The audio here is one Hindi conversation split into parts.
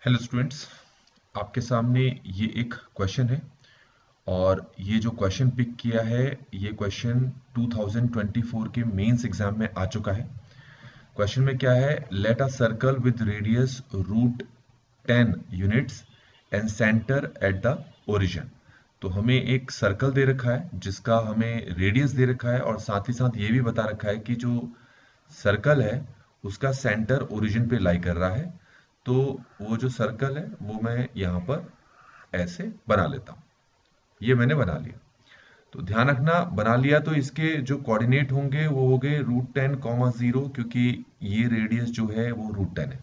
हेलो स्टूडेंट्स, आपके सामने ये एक क्वेश्चन है और ये जो क्वेश्चन पिक किया है ये क्वेश्चन 2024 के मेंस एग्जाम में आ चुका है। क्वेश्चन में क्या है, let a circle with radius root 10 units and centre at the origin. तो हमें एक सर्कल दे रखा है जिसका हमें रेडियस दे रखा है और साथ ही साथ ये भी बता रखा है कि जो सर्कल है उसका सेंटर ओरिजिन पे लाई कर रहा है। तो वो जो सर्कल है वो मैं यहाँ पर ऐसे बना लेता हूँ। ये मैंने बना लिया। तो ध्यान रखना, बना लिया तो इसके जो कोऑर्डिनेट होंगे वो हो गए √10, 0, क्योंकि ये रेडियस जो है वो √10 है।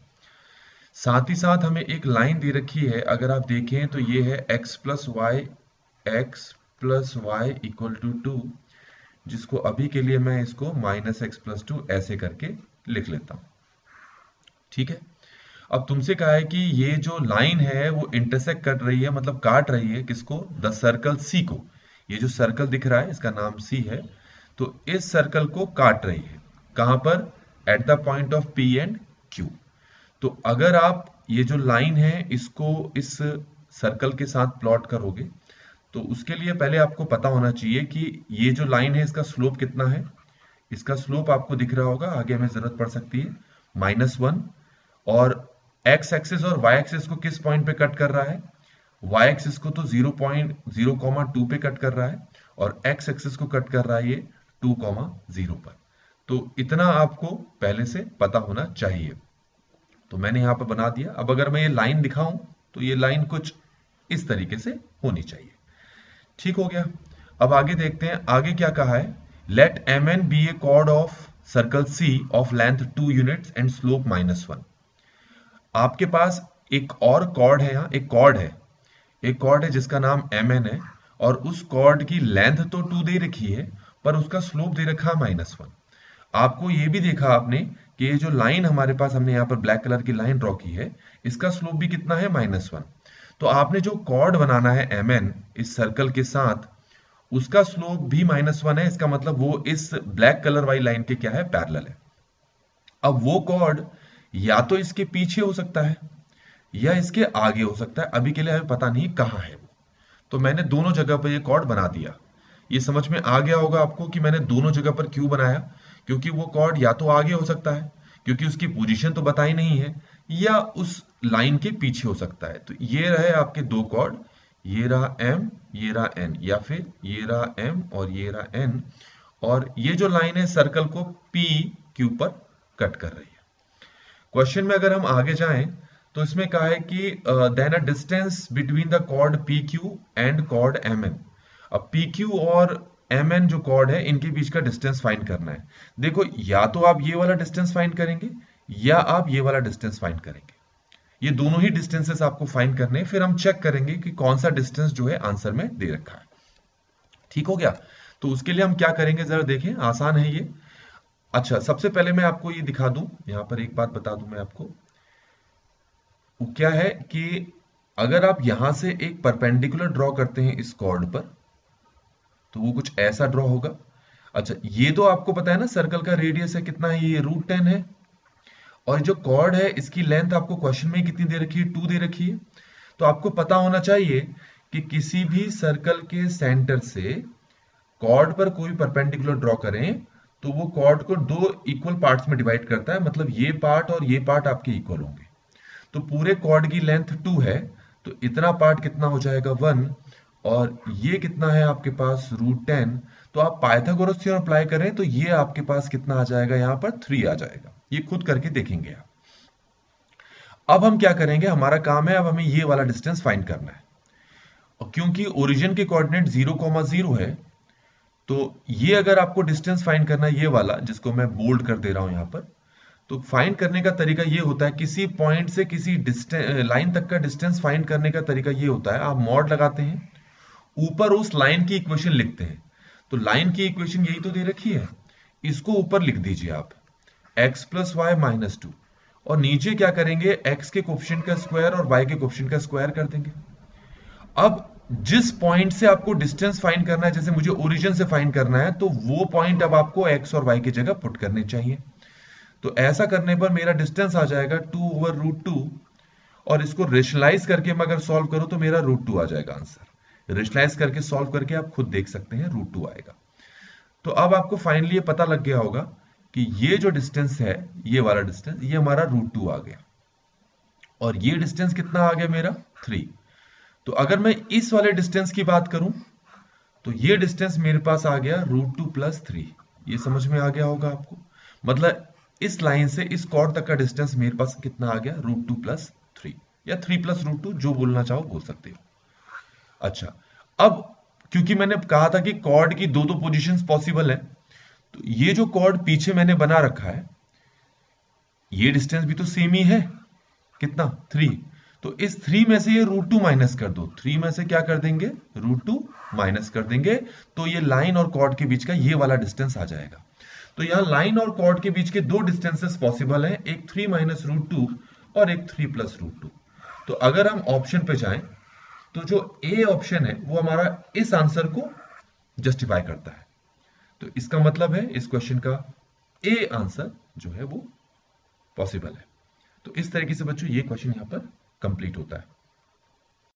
साथ ही साथ हमें एक लाइन दे रखी है, अगर आप देखें तो ये है x+y इक्वल टू 2, जिसको अभी के लिए मैं इसको -x+2 ऐसे करके लिख लेता हूँ। ठीक है। अब तुमसे कहा है कि ये जो लाइन है वो इंटरसेक्ट कर रही है, मतलब काट रही है किसको, द सर्कल सी को। ये जो सर्कल दिख रहा है इसका नाम सी है। तो इस सर्कल को काट रही है कहां पर, at the point of P and Q. तो अगर आप ये जो लाइन है इसको इस सर्कल के साथ प्लॉट करोगे तो उसके लिए पहले आपको पता होना चाहिए कि ये जो लाइन है इसका स्लोप कितना है। इसका स्लोप आपको दिख रहा होगा, आगे हमें जरूरत पड़ सकती है, -1। और एक्स एक्सिस और वाई एक्सिस को किस पॉइंट पे कट कर रहा है, वाई एक्सिस को तो 0.0,2 पे कट कर रहा है और एक्स एक्सिस को कट कर रहा है ये 2,0 पर। तो इतना आपको पहले से पता होना चाहिए। तो मैंने यहां पर बना दिया। अब अगर मैं ये लाइन दिखाऊं तो ये लाइन कुछ इस तरीके से होनी चाहिए। ठीक हो गया। अब आगे देखते हैं, आगे क्या कहा है, let M N be a chord of circle C of length 2 units and slope -1। आपके पास एक और कॉर्ड है, यहाँ एक कॉर्ड है, एक कॉर्ड है जिसका नाम एम एन है और उस कॉर्ड की लेंथ तो 2 दे रखी है पर उसका स्लोप दे रखा है -1। आपको ये भी देखा आपने कि ये जो लाइन हमारे पास, हमने यहाँ पर ब्लैक कलर की लाइन ड्रॉ की है, इसका स्लोप भी कितना है, -1। तो आपने जो कॉर्ड बनाना है एम एन इस सर्कल के साथ, उसका स्लोप भी -1 है। इसका मतलब वो इस ब्लैक कलर वाली लाइन के क्या है, पैरेलल है। अब वो कॉर्ड या तो इसके पीछे हो सकता है या इसके आगे हो सकता है, अभी के लिए हमें पता नहीं कहाँ है वो। तो मैंने दोनों जगह पर ये कॉर्ड बना दिया। ये समझ में आ गया होगा आपको कि मैंने दोनों जगह पर क्यों बनाया, क्योंकि वो कॉर्ड या तो आगे हो सकता है क्योंकि उसकी पोजीशन तो बताई नहीं है, या उस लाइन के पीछे हो सकता है। तो ये रहे आपके दो कॉर्ड, ये रहा एम, ये रहा एन, या फिर ये रहा एम और ये रहा एन। और ये जो लाइन है सर्कल को पी क्यू पर कट कर रही है। क्वेश्चन में अगर हम आगे जाएं तो इसमें कहा है कि then a distance between the chord P Q and chord M N. अब पी क्यू और एम एन जो कॉर्ड है इनके बीच का डिस्टेंस फाइंड करना है। देखो, या तो आप ये वाला डिस्टेंस फाइंड करेंगे या आप ये वाला डिस्टेंस फाइंड करेंगे। ये दोनों ही डिस्टेंसेस आपको फाइंड करने हैं, फिर हम चेक करेंगे कि कौन सा डिस्टेंस जो है आंसर में दे रखा है। ठीक हो गया। तो उसके लिए हम क्या करेंगे, जरा देखें, आसान है ये। अच्छा, सबसे पहले मैं आपको ये दिखा दूं, यहां पर एक बात बता दूं मैं आपको। वो क्या है कि अगर आप यहां से एक परपेंडिकुलर ड्रॉ करते हैं इस कॉर्ड पर तो वो कुछ ऐसा ड्रॉ होगा। अच्छा, ये तो आपको पता है ना सर्कल का रेडियस है कितना है, ये √10 है। और जो कॉर्ड है इसकी लेंथ आपको क्वेश्चन में कितनी दे रखी है, 2 दे रखी है। तो आपको पता होना चाहिए कि किसी भी सर्कल के सेंटर से कॉर्ड पर कोई परपेंडिकुलर ड्रॉ करें तो वो कॉर्ड को दो इक्वल पार्ट्स में डिवाइड करता है, मतलब ये पार्ट और ये पार्ट आपके इक्वल होंगे। तो पूरे कॉर्ड की लेंथ 2 है, तो इतना पार्ट कितना हो जाएगा, 1। और ये कितना है आपके पास, √10। तो आप पाइथागोरस थ्योरम अप्लाई करें तो ये आपके पास कितना आ जाएगा, यहां पर 3 आ जाएगा। ये खुद करके देखेंगे आप। अब हम क्या करेंगे, हमारा काम है अब हमें ये वाला डिस्टेंस फाइंड करना है। और क्योंकि ओरिजिन के कोऑर्डिनेट 0,0 है, तो ये अगर आपको डिस्टेंस फाइंड करना है, ये वाला जिसको मैं बोल्ड कर दे रहा हूं यहां पर, तो फाइंड करने का तरीका ये होता है, किसी पॉइंट से किसी डिस्टेंस लाइन तक का डिस्टेंस फाइंड करने का तरीका ये होता है, आप मॉड लगाते हैं, ऊपर उस लाइन की इक्वेशन लिखते हैं। तो लाइन की इक्वेशन यही तो दे रखी है, इसको ऊपर लिख दीजिए आप, x+y-2। और नीचे क्या करेंगे, x के कोफिशिएंट का स्क्वायर और y के कोफिशिएंट का स्क्वायर कर देंगे। अब जिस पॉइंट से आपको डिस्टेंस फाइंड करना है, जैसे मुझे ओरिजिन से फाइंड करना है, तो वो पॉइंट अब आपको x और y की जगह पुट करने चाहिए। तो ऐसा करने पर मेरा डिस्टेंस आ जाएगा 2/√2। और इसको रेशनलाइज करके मैं अगर सॉल्व करूं तो मेरा √2 आ जाएगा आंसर। रेशनलाइज करके सॉल्व करके आप खुद देख सकते हैं √2 आएगा। तो अब आपको फाइनली ये पता लग गया होगा कि ये जो डिस्टेंस है, ये वाला डिस्टेंस, ये हमारा √2 आ गया, और ये डिस्टेंस कितना आ गया मेरा 3। तो अगर मैं इस वाले डिस्टेंस की बात करूं तो ये डिस्टेंस मेरे पास आ गया √2 + 3। ये समझ में आ गया होगा आपको, मतलब इस लाइन से इस कॉर्ड तक का डिस्टेंस मेरे पास कितना आ गया √2 + 3, या 3 + √2, जो बोलना चाहो बोल सकते हो। अच्छा, अब क्योंकि मैंने कहा था कि कॉर्ड की दो दो पोजीशंस पॉसिबल है, तो ये जो कॉर्ड पीछे मैंने बना रखा है, ये डिस्टेंस भी तो सेम ही है, कितना 3। तो इस 3 में से ये √2 माइनस कर दो, 3 में से क्या कर देंगे √2 माइनस कर देंगे, तो ये लाइन और कॉर्ड के बीच का ये वाला डिस्टेंस आ जाएगा। तो यहां लाइन और कॉर्ड के बीच के दो डिस्टेंसेस पॉसिबल हैं, एक 3 - √2 और एक 3 + √2। तो अगर हम ऑप्शन पे जाएं तो जो ए ऑप्शन है वो हमारा इस आंसर को जस्टिफाई करता है। तो इसका मतलब है इस क्वेश्चन का ए आंसर जो है वो पॉसिबल है। तो इस तरीके से बच्चों ये क्वेश्चन यहां पर कंप्लीट होता है।